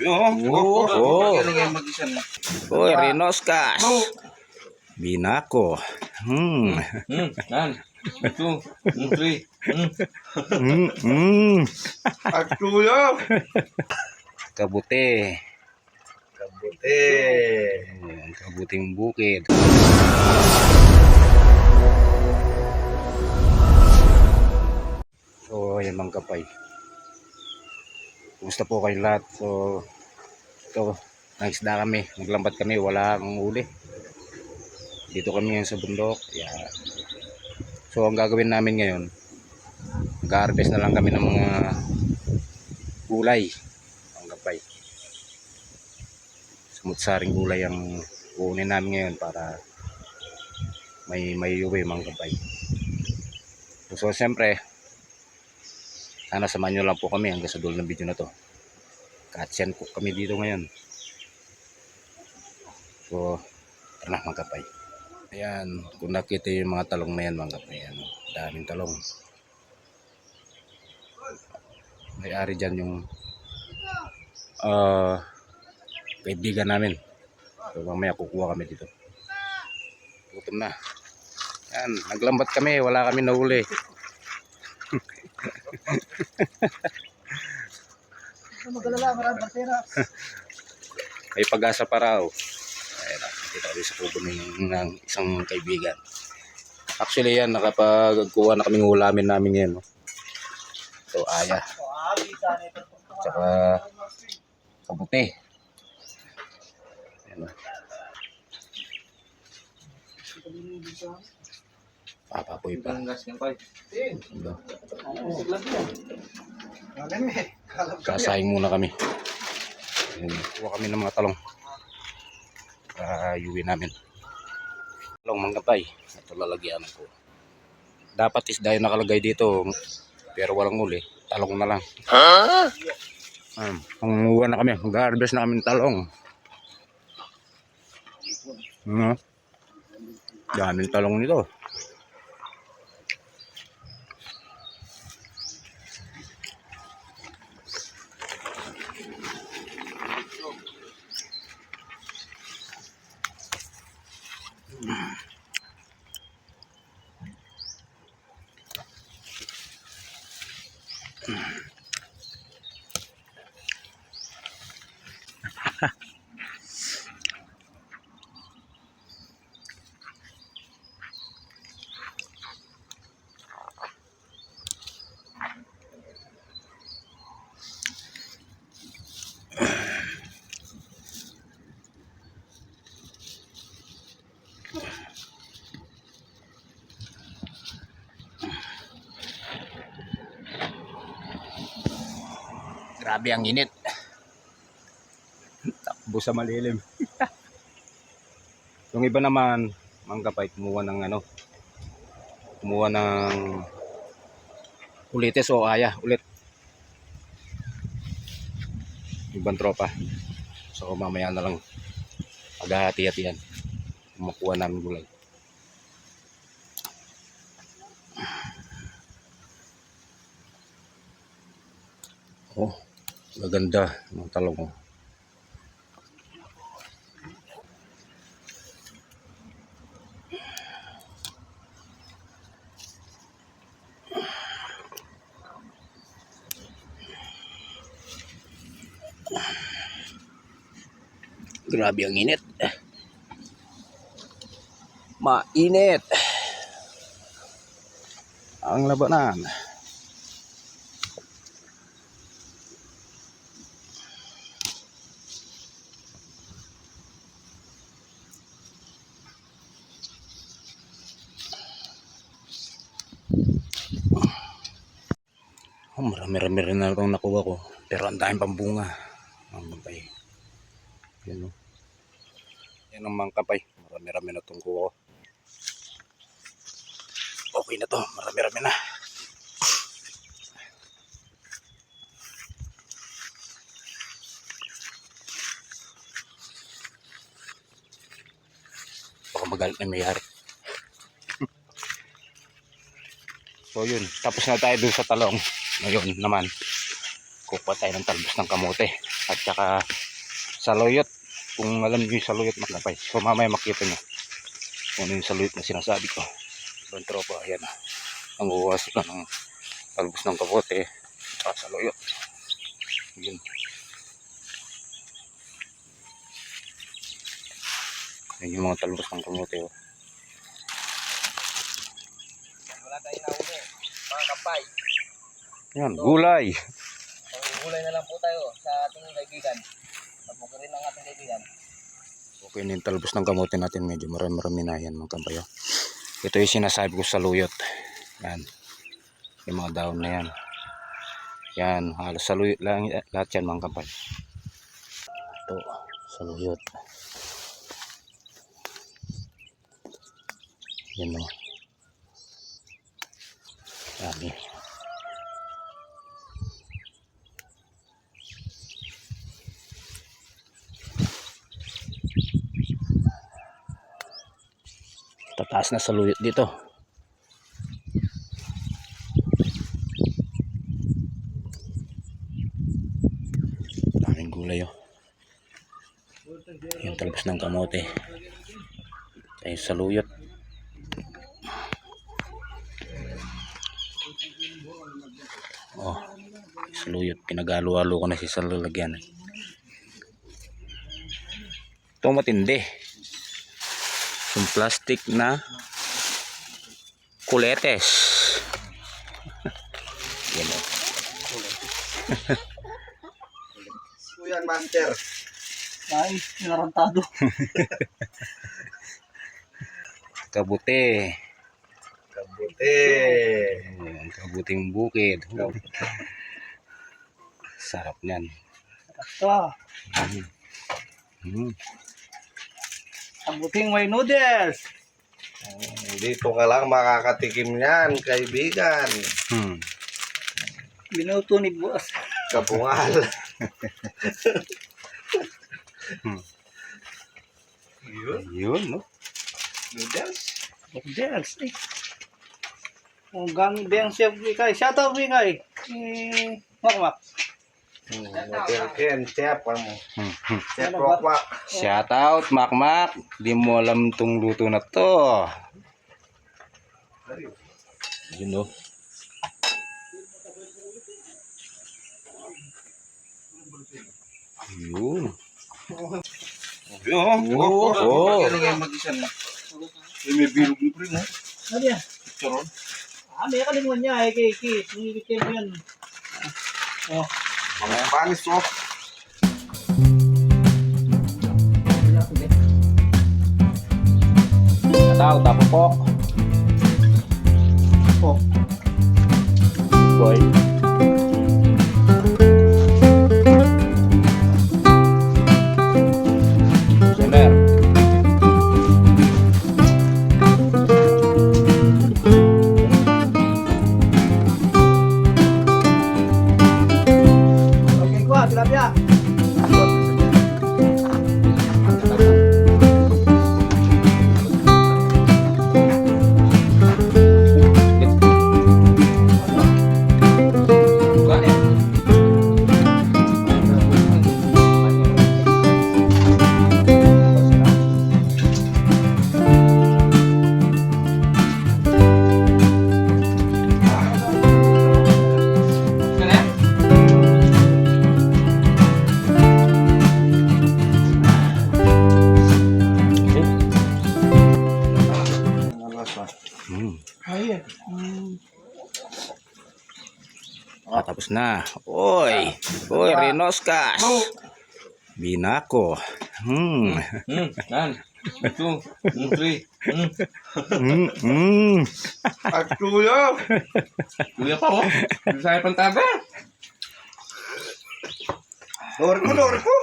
Oh, Renoskas. Binako. Nan. 2, 3. Agtuyo. Kabute. Kabuti. Kabuting bukid. So, ayan mga kapay. Kumusta po kayo lahat? So, ito, nangisda kami. Naglambat kami. Wala akong uli. Dito kami ngayon sa bundok. Yeah. So, ang gagawin namin ngayon, mag-harvest na lang kami ng mga gulay. Mga kapay. Samut-saring gulay ang kunin namin ngayon para may uwi mga kapay. So, siyempre, sana samahan nyo lang po kami hanggang sa dulo ng video na to. Katsen cook kami dito ngayon. So, tara na mga kapay. Ayan, kung nakita yung mga talong na yan mga kapay, ano, daming talong. May-ari dyan yung kaibigan namin. So, mamaya kukuha kami dito. Gutom na. Yan, naglambat kami, wala kami nahuli. Magalala, maraming partera. May pag-asa pa raw. Ayan, nakita ko sa kubo ng isang kaibigan. Actually yan, nakapagkuha na kaming ulamin namin ngayon. No? Ito, aya. Tsaka kabuti. Ayan, no? Papapoy pa. Kasayang muna kami. Kuha kami ng mga talong. Ayuwi namin. Talong mga kapay. Ito lalagyan ko. Dapat isda yung nakalagay dito. Pero walang uli. Talong na lang. Panguha na kami. Mag-harvest na kami ng talong. Daming talong nito. Grabe ang init. Takbo sa malilim. Yung iba naman, mga kapay, kumuha ng ulites o aya, ulit. Ibang tropa. So mamaya na lang maghahati-hatian. Makuha namin gulay. Oh, gaganda ng talong. Oh. Grabe ang init. Mainit. Ang labanan. Marami-rami rin na itong nakuha ko. Pero ang daming pambunga. Ang kapay. Yan o. Yan ang mga kapay. Marami-rami na itong kuha ko. Okay na to. Marami-rami na. Baka magalit na may-ari. So yun. Tapos na tayo dun sa talong. Ngayon naman, kukuha tayo ng talbos ng kamote. at saka saluyot. Kung alam niyo yung saluyot mga kapay, so mamaya makita niyo kung ano yung saluyot na sinasabi ko. Ibang tropa, ayan na, ang uwas na ng talbos ng kabote at saluyot. Yun. Yan yung mga talbos ng kamote. Oh. Wala tayong nahuli, mga kapay. Yan, gulay. Gulay na lang po tayo sa ating kaibigan. Pagpukurin ng ating kaibigan. Okay na yung talbos ng kamote natin. Medyo marami na yan mga kampayo. Ito yung sinasabi ko sa saluyot. Yan. Yung mga daon na yan. Yan. Halos saluyot lang. Lahat yan mga kampayo. Ito. Saluyot. Yan o. Dami. Tataas na saluyot dito. Daming gulay oh. Yung talbos ng kamote. Ay saluyot. Oh, saluyot. Pinagalo-halo ko na si lalagyan. Ito matindi. Yung plastic na kuletes. Yan o. Kuya Master. Ay, narantado. Kabute. Kabuti. Ayan, kabuting bukid. Sarap niyan. Ito, abuting may noodles. Dito ka lang makakatikim yan, kaibigan. Binuto ni boss. Kabungal. Yun. Yun, no? Noodles. Noodles, eh. Ang gamit ba yung chef Bikay? Shout out Bikay. Makmak. Ken, chef mo. Chef Rokwak. Shout out, Makmak. Di mo alam tong luto na to. Yun, no? Yun. Oo. May bilog mo rin, ha? Ano yan? Charon. May kalimutan niya, kay Nangigit mo yan. Oh. Mga panis, oh. Tao, tapos po. Boy. Semer. Okay, kuha, tilapia. Ayan. Tapos na. Oy. Oy, Rinoscas. Binako. Nan. 2, 3. At kuya. Kuya pa, oh. Saya pantaga. Lord ko.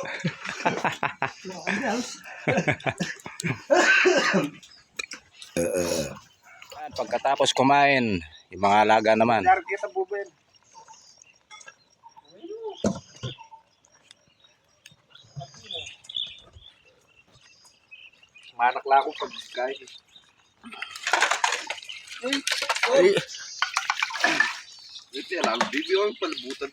Pagkatapos kumain, yung mga alaga naman. Kita buben. Manak lang ako pag kain. Ay. Ito, lalo bibi yung palibutan.